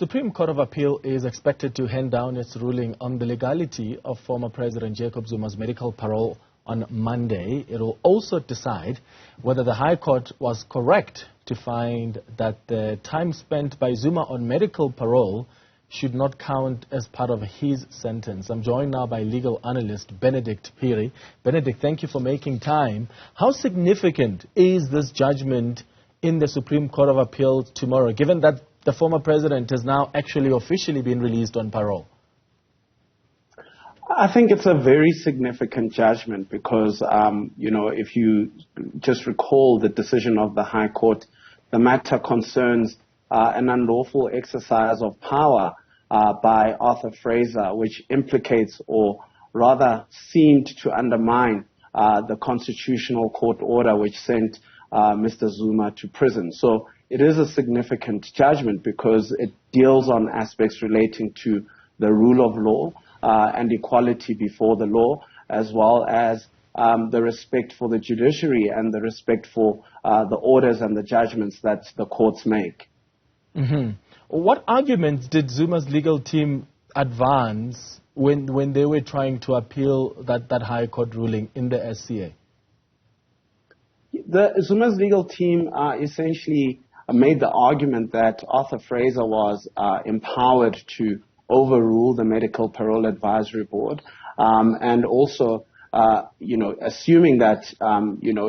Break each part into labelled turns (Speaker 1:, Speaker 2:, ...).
Speaker 1: Supreme Court of Appeal is expected to hand down its ruling on the legality of former President Jacob Zuma's medical parole on Monday. It will also decide whether the High Court was correct to find that the time spent by Zuma on medical parole should not count as part of his sentence. I'm joined now by legal analyst Benedict Phiri. Benedict, thank you for making time. How significant is this judgment in the Supreme Court of Appeal tomorrow, given that the former president has now actually officially been released on parole?
Speaker 2: I think it's a very significant judgment because, if you just recall the decision of the High Court, the matter concerns an unlawful exercise of power by Arthur Fraser, which implicates or rather seemed to undermine the constitutional court order which sent Mr. Zuma to prison. So it is a significant judgment because it deals on aspects relating to the rule of law and equality before the law, as well as the respect for the judiciary and the respect for the orders and the judgments that the courts make.
Speaker 1: Mm-hmm. What arguments did Zuma's legal team advance when they were trying to appeal that High Court ruling in the SCA?
Speaker 2: Zuma's legal team essentially made the argument that Arthur Fraser was empowered to overrule the Medical Parole Advisory Board, and also, assuming that,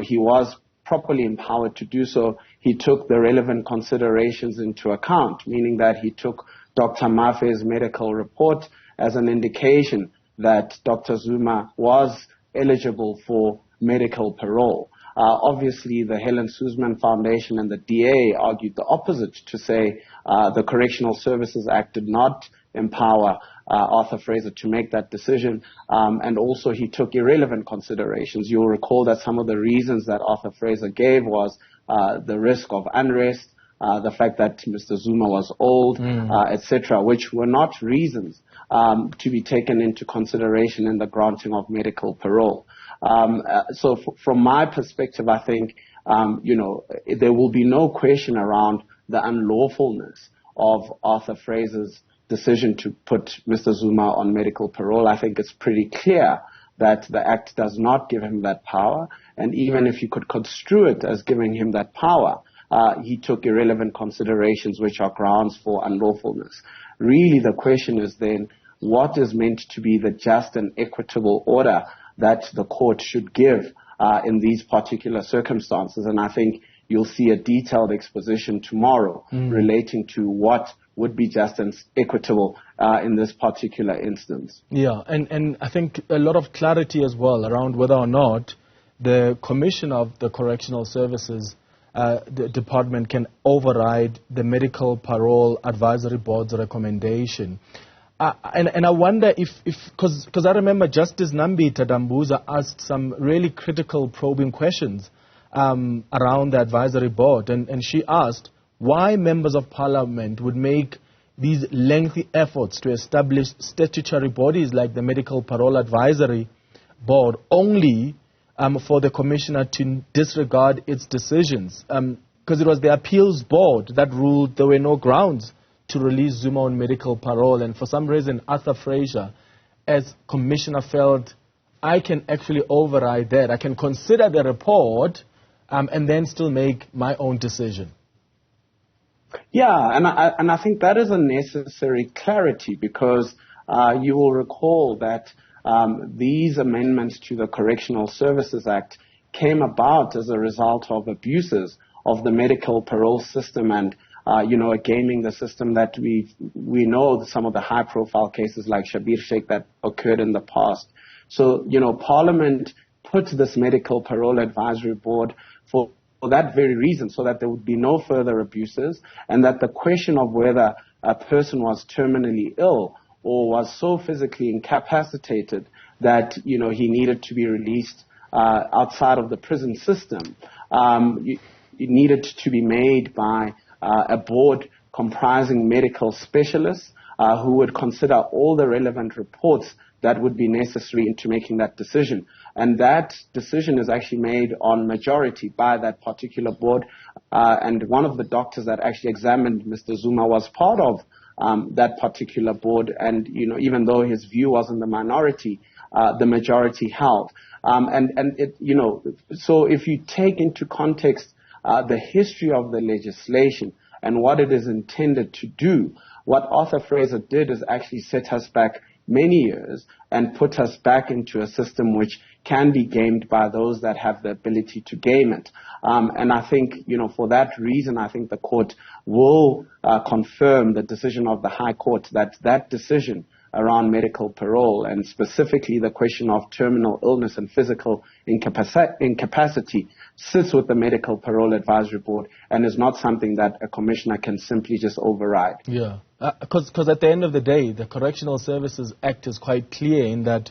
Speaker 2: he was properly empowered to do so, he took the relevant considerations into account, meaning that he took Dr. Mafe's medical report as an indication that Dr. Zuma was eligible for medical parole. Obviously, the Helen Suzman Foundation and the DA argued the opposite, to say the Correctional Services Act did not empower Arthur Fraser to make that decision, and also he took irrelevant considerations. You'll recall that some of the reasons that Arthur Fraser gave was the risk of unrest, the fact that Mr. Zuma was old, etc., which were not reasons to be taken into consideration in the granting of medical parole. So from my perspective, I think, there will be no question around the unlawfulness of Arthur Fraser's decision to put Mr. Zuma on medical parole. I think it's pretty clear that the Act does not give him that power, and even if you could construe it as giving him that power, he took irrelevant considerations which are grounds for unlawfulness. Really, the question is then, what is meant to be the just and equitable order that the court should give in these particular circumstances? And I think you'll see a detailed exposition tomorrow relating to what would be just and equitable in this particular instance.
Speaker 1: Yeah, and I think a lot of clarity as well around whether or not the Commission of the Correctional Services the department can override the Medical Parole Advisory Board's recommendation. And I wonder because I remember Justice Nambita Dambuza asked some really critical probing questions around the advisory board, and she asked why members of parliament would make these lengthy efforts to establish statutory bodies like the Medical Parole Advisory Board only for the commissioner to disregard its decisions, because it was the appeals board that ruled there were no grounds to release Zuma on medical parole, and for some reason Arthur Fraser, as commissioner, felt I can actually override that. I can consider the report and then still make my own decision.
Speaker 2: Yeah, and I think that is a necessary clarity because you will recall that these amendments to the Correctional Services Act came about as a result of abuses of the medical parole system and gaming the system that we know some of the high-profile cases like Shabir Sheikh that occurred in the past. So, Parliament put this Medical Parole Advisory Board for that very reason, so that there would be no further abuses and that the question of whether a person was terminally ill or was so physically incapacitated that, he needed to be released outside of the prison system, it needed to be made by a board comprising medical specialists who would consider all the relevant reports that would be necessary into making that decision. And that decision is actually made on majority by that particular board. And one of the doctors that actually examined Mr. Zuma was part of that particular board. And, even though his view was in the minority, the majority held. So if you take into context the history of the legislation and what it is intended to do, what Arthur Fraser did is actually set us back many years and put us back into a system which can be gamed by those that have the ability to game it. And I think, for that reason, I think the court will confirm the decision of the High Court that decision around medical parole, and specifically the question of terminal illness and physical incapacity, sits with the Medical Parole Advisory Board and is not something that a commissioner can simply just override.
Speaker 1: Yeah, because at the end of the day, the Correctional Services Act is quite clear in that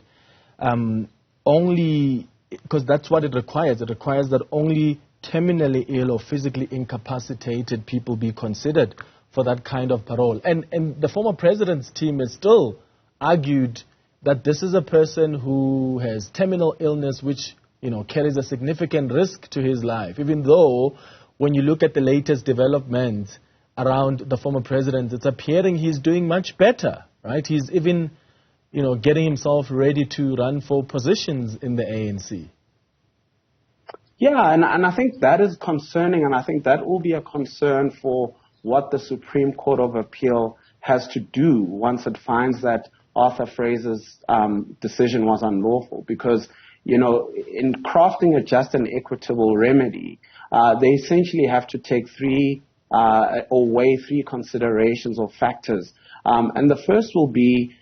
Speaker 1: because that's what it requires. It requires that only terminally ill or physically incapacitated people be considered for that kind of parole. And the former president's team has still argued that this is a person who has terminal illness which, carries a significant risk to his life, even though when you look at the latest developments around the former president, it's appearing he's doing much better, right? He's even, getting himself ready to run for positions in the ANC.
Speaker 2: Yeah, and I think that is concerning, and I think that will be a concern for what the Supreme Court of Appeal has to do once it finds that Arthur Fraser's decision was unlawful. Because, in crafting a just and equitable remedy, they essentially have to take weigh three considerations or factors. And the first will be,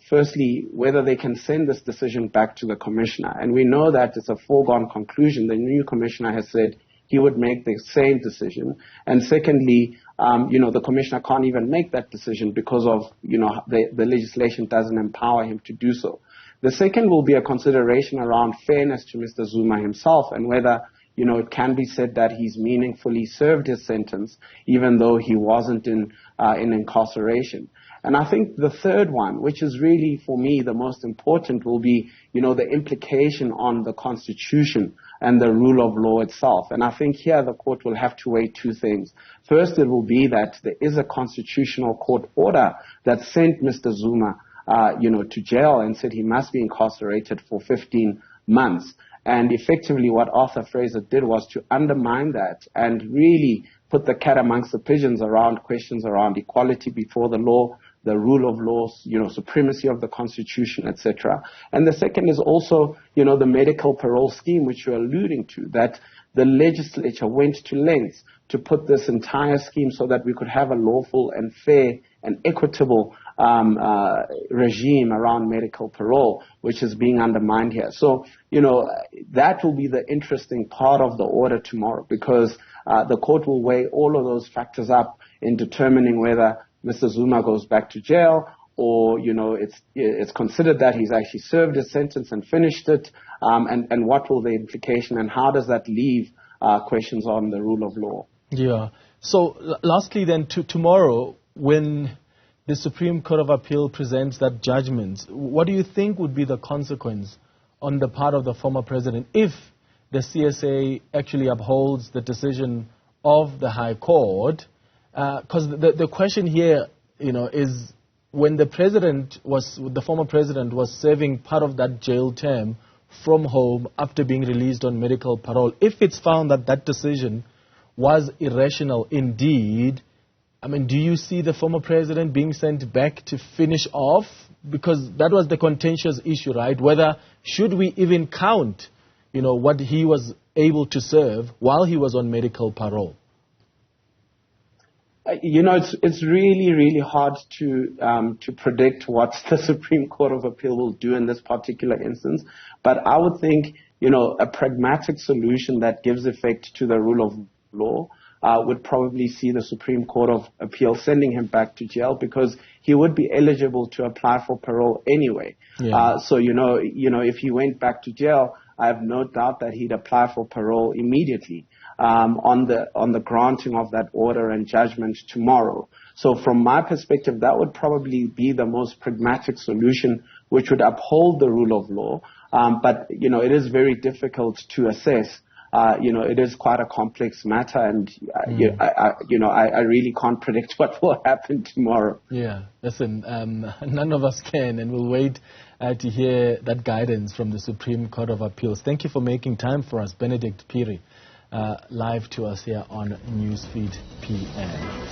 Speaker 2: firstly, whether they can send this decision back to the commissioner. And we know that it's a foregone conclusion. The new commissioner has said he would make the same decision. And secondly, the commissioner can't even make that decision because of, the legislation doesn't empower him to do so. The second will be a consideration around fairness to Mr. Zuma himself and whether, it can be said that he's meaningfully served his sentence, even though he wasn't in incarceration. And I think the third one, which is really, for me, the most important, will be, the implication on the Constitution and the rule of law itself. And I think here the court will have to weigh two things. First, it will be that there is a constitutional court order that sent Mr. Zuma, to jail and said he must be incarcerated for 15 months. And effectively what Arthur Fraser did was to undermine that and really put the cat amongst the pigeons around questions around equality before the law, the rule of law, supremacy of the Constitution, etc. And the second is also, the medical parole scheme, which you're alluding to, that the legislature went to lengths to put this entire scheme so that we could have a lawful and fair and equitable regime around medical parole, which is being undermined here. So, that will be the interesting part of the order tomorrow, because the court will weigh all of those factors up in determining whether Mr. Zuma goes back to jail or, it's considered that he's actually served his sentence and finished it, and what will the implication and how does that leave questions on the rule of law.
Speaker 1: Yeah. So lastly then, tomorrow, when the Supreme Court of Appeal presents that judgment, what do you think would be the consequence on the part of the former president if the CSA actually upholds the decision of the High Court? Because the question here, is when the former president was serving part of that jail term from home after being released on medical parole, if it's found that that decision was irrational indeed, do you see the former president being sent back to finish off? Because that was the contentious issue, right? Whether should we even count, what he was able to serve while he was on medical parole?
Speaker 2: It's really, really hard to predict what the Supreme Court of Appeal will do in this particular instance. But I would think, a pragmatic solution that gives effect to the rule of law would probably see the Supreme Court of Appeal sending him back to jail because he would be eligible to apply for parole anyway. Yeah. So, if he went back to jail, I have no doubt that he'd apply for parole immediately on the granting of that order and judgment tomorrow. So from my perspective, that would probably be the most pragmatic solution, which would uphold the rule of law. But, it is very difficult to assess it is quite a complex matter, and I really can't predict what will happen tomorrow.
Speaker 1: Yeah, listen, none of us can, and we'll wait to hear that guidance from the Supreme Court of Appeals. Thank you for making time for us, Benedict Phiri, live to us here on Newsfeed PM.